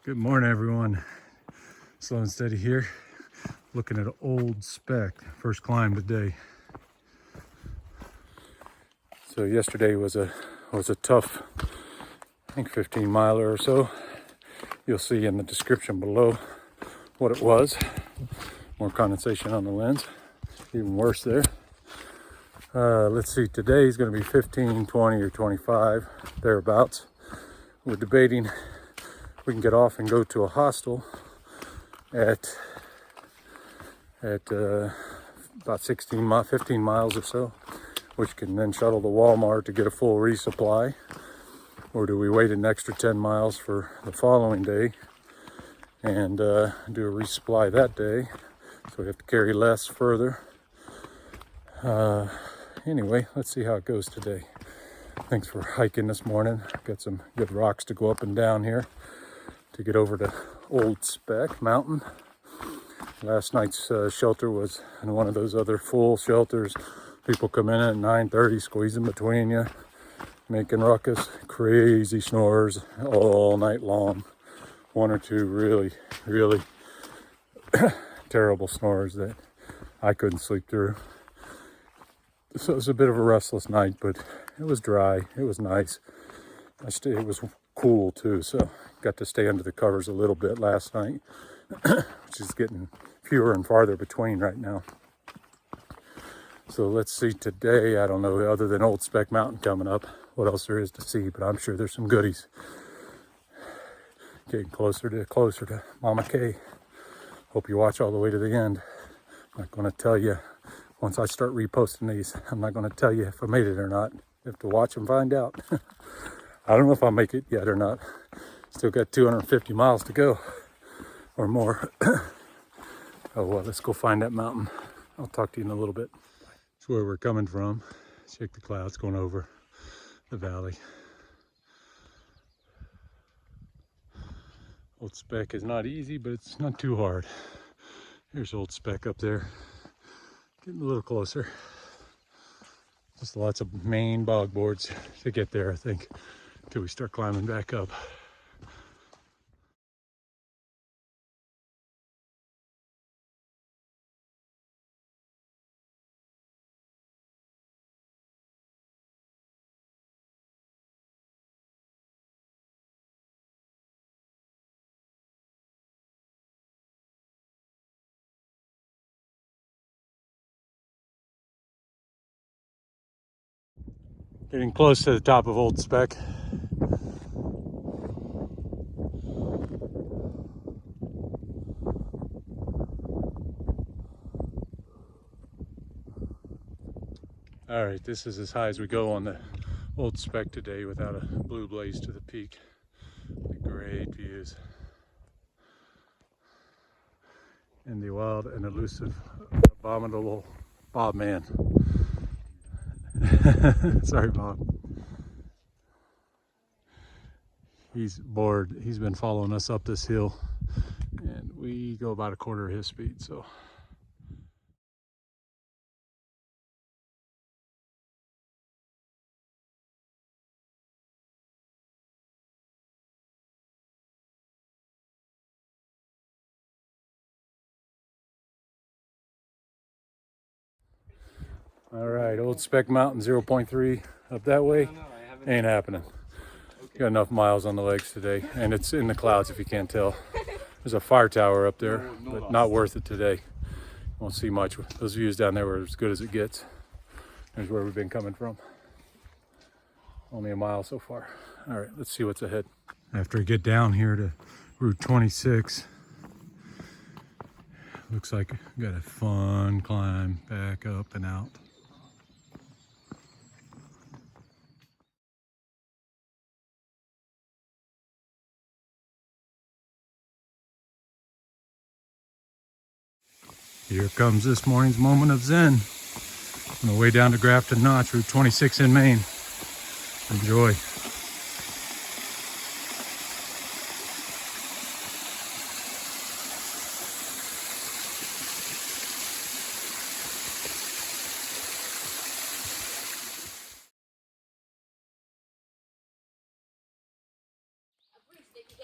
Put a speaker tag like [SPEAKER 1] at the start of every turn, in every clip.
[SPEAKER 1] Good morning, everyone. Slow and steady here, looking at Old Speck, first climb today. So yesterday was a tough, I think 15 miler or so. You'll see in the description below what it was. More condensation on the lens, even worse there. Let's see, today is going to be 15, 20, or 25, thereabouts. We're debating we can get off and go to a hostel at about 15 miles or so, which can then shuttle to Walmart to get a full resupply. Or do we wait an extra 10 miles for the following day and do a resupply that day, so we have to carry less further. Anyway, let's see how it goes today. Thanks for hiking this morning. Got some good rocks to go up and down here to get over to Old Speck Mountain. Last night's shelter was in one of those other full shelters. People come in at 9:30, squeezing between you, making ruckus, crazy snores all night long. One or two really terrible snores that I couldn't sleep through. So it was a bit of a restless night, but it was dry, it was nice. It was cool too, so got to stay under the covers a little bit last night, which is getting fewer and farther between right now. So let's see today. I don't know, other than Old Speck Mountain coming up, what else there is to see, but I'm sure there's some goodies. Getting closer to Mama K. Hope you watch all the way to the end. I'm not going to tell you, once I start reposting these, I'm not going to tell you if I made it or not. You have to watch and find out. I don't know if I'll make it yet or not. Still got 250 miles to go or more. Oh, well, let's go find that mountain. I'll talk to you in a little bit. That's where we're coming from. Check the clouds going over the valley. Old Speck is not easy, but it's not too hard. Here's Old Speck up there. Getting a little closer. Just lots of main bog boards to get there, I think, until we start climbing back up. Getting close to the top of Old Speck. All right, this is as high as we go on the Old Speck today without a blue blaze to the peak. Great views. And the wild and elusive, abominable Bob man. Sorry, Bob. He's bored. He's been following us up this hill, and we go about a quarter of his speed, so. All right, Old Speck Mountain 0.3 up that way. Ain't happening. Got enough miles on the legs today, and it's in the clouds if you can't tell. There's a fire tower up there, but not worth it today. Won't see much. Those views down there were as good as it gets. There's where we've been coming from. Only a mile so far. All right, let's see what's ahead. After I get down here to Route 26, looks like we got a fun climb back up and out. Here comes this morning's moment of zen. On the way down to Grafton Notch, Route 26 in Maine. Enjoy.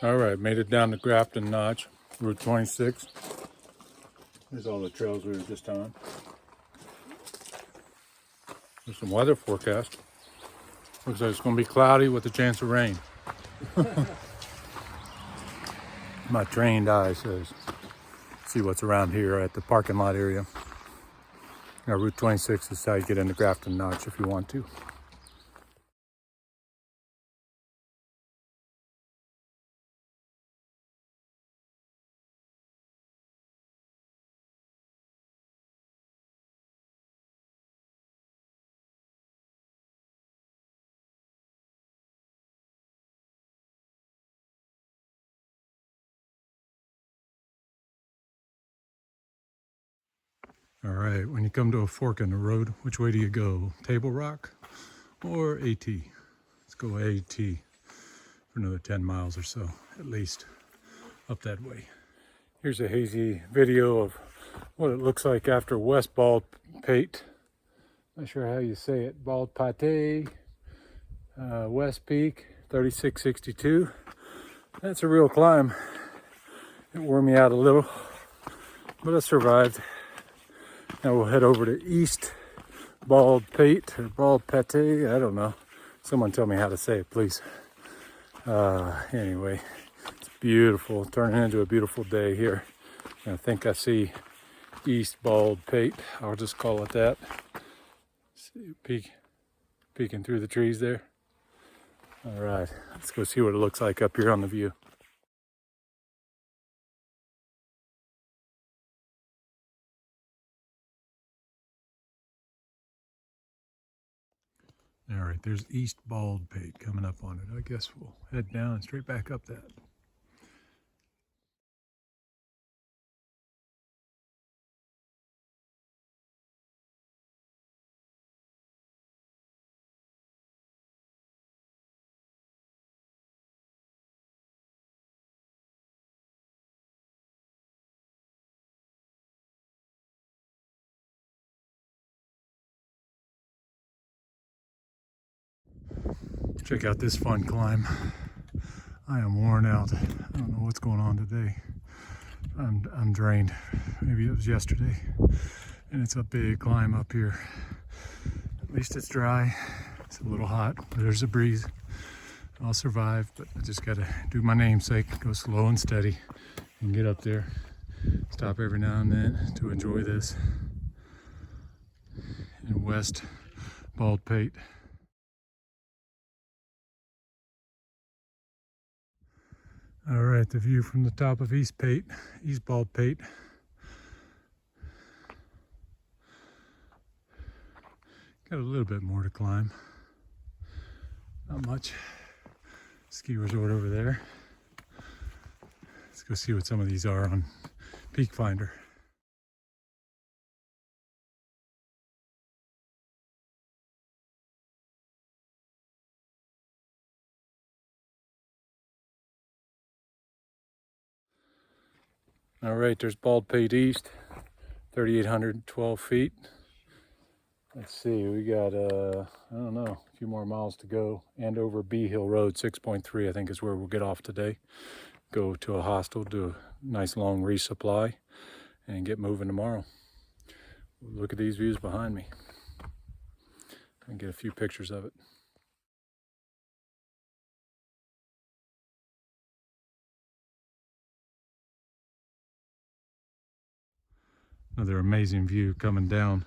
[SPEAKER 1] All right, made it down to Grafton Notch, Route 26. There's all the trails we were just on. There's some weather forecast. Looks like it's going to be cloudy with a chance of rain. My trained eye says, see what's around here at the parking lot area. Now, Route 26 is how you get into Grafton Notch if you want to. All right, when you come to a fork in the road, which way do you go? Table Rock or AT? Let's go AT for another 10 miles or so, at least, up that way. Here's a hazy video of what it looks like after West Baldpate. Not sure how you say it. Baldpate, West Peak, 3662. That's a real climb. It wore me out a little, but I survived. Now we'll head over to East Baldpate or Baldpate. I don't know. Someone tell me how to say it, please. Anyway, it's beautiful. Turning into a beautiful day here. I think I see East Baldpate. I'll just call it that. See, peeking through the trees there. All right, let's go see what it looks like up here on the view. All right, there's East Baldpate coming up on it. I guess we'll head down and straight back up that. Check out this fun climb. I am worn out. I don't know what's going on today. I'm drained. Maybe it was yesterday. And it's a big climb up here. At least it's dry. It's a little hot. There's a breeze. I'll survive, but I just gotta do my namesake, go slow and steady and get up there. Stop every now and then to enjoy this in West Baldpate. All right, the view from the top of East Baldpate. Got a little bit more to climb. Not much. Ski resort over there. Let's go see what some of these are on Peak Finder. All right, there's Baldpate East, 3,812 feet. Let's see, we got, I don't know, a few more miles to go. Andover Bee Hill Road, 6.3, I think is where we'll get off today. Go to a hostel, do a nice long resupply, and get moving tomorrow. Look at these views behind me. And get a few pictures of it. Another amazing view coming down.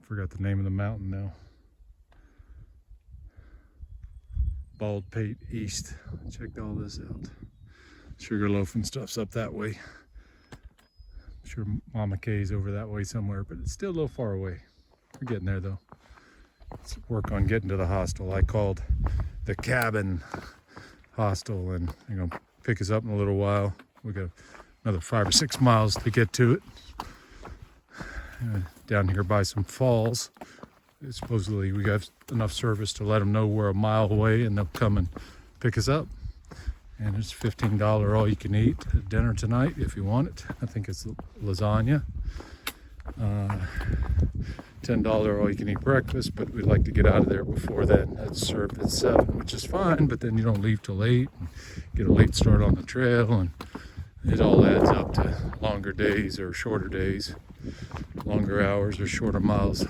[SPEAKER 1] Forgot the name of the mountain now. Baldpate East. Check all this out. Sugarloaf and stuff's up that way. I'm sure Mama Kay's over that way somewhere, but it's still a little far away. We're getting there though. Let's work on getting to the hostel. I called the Cabin Hostel and they're gonna pick us up in a little while. We got another 5 or 6 miles to get to it. Down here by some falls. Supposedly we got enough service to let them know we're a mile away and they'll come and pick us up. And it's $15 all you can eat at dinner tonight if you want it. I think it's lasagna. $10 all-you-can-eat breakfast, but we'd like to get out of there before that. That's served at 7, which is fine, but then you don't leave till 8 and get a late start on the trail, and it all adds up to longer days or shorter days, longer hours or shorter miles.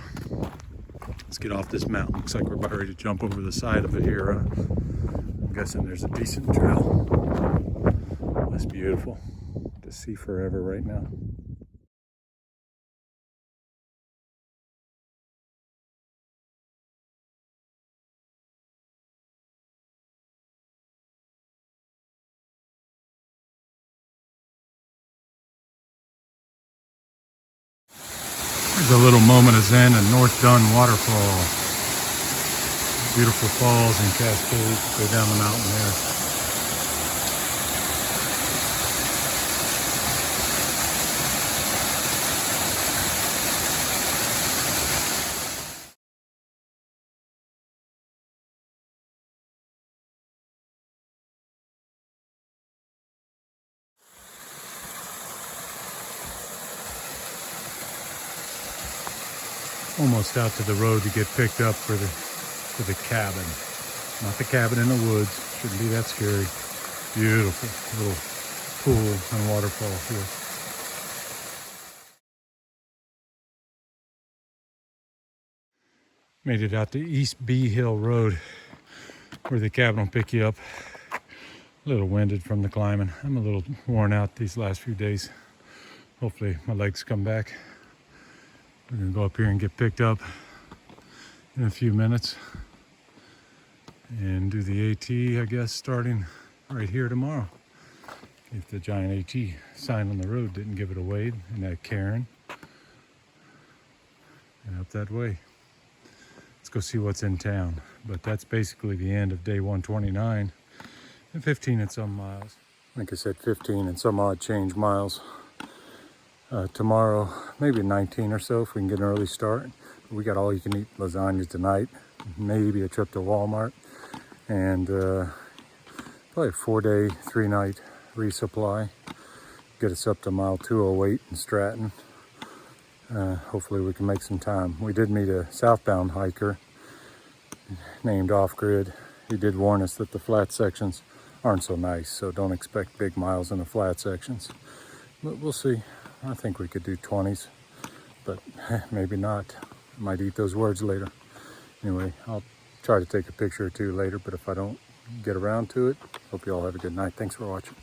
[SPEAKER 1] Let's get off this mountain. Looks like we're about ready to jump over the side of it here. I'm guessing there's a decent trail. That's beautiful to see forever right now. There's a little moment of zen in North Dunn Waterfall. Beautiful falls and cascades go down the mountain there. Almost out to the road to get picked up for the cabin. Not the cabin in the woods. Shouldn't be that scary. Beautiful little pool and waterfall here. Made it out to East B Hill Road where the cabin will pick you up. A little winded from the climbing. I'm a little worn out these last few days. Hopefully my legs come back. We're gonna go up here and get picked up in a few minutes and do the AT, I guess, starting right here tomorrow. If the giant AT sign on the road didn't give it away, and that Karen, and up that way. Let's go see what's in town. But that's basically the end of day 129 and 15 and some miles. Like I said, 15 and some odd change miles. Tomorrow, maybe 19 or so if we can get an early start. We got all you can eat lasagna tonight, maybe a trip to Walmart, and probably a 4-day, 3-night resupply. Get us up to mile 208 in Stratton. Hopefully we can make some time. We did meet a southbound hiker named Off Grid. He did warn us that the flat sections aren't so nice, so don't expect big miles in the flat sections. But we'll see. I think we could do 20s, but maybe not. Might eat those words later. Anyway, I'll try to take a picture or two later, but if I don't get around to it, hope you all have a good night. Thanks for watching.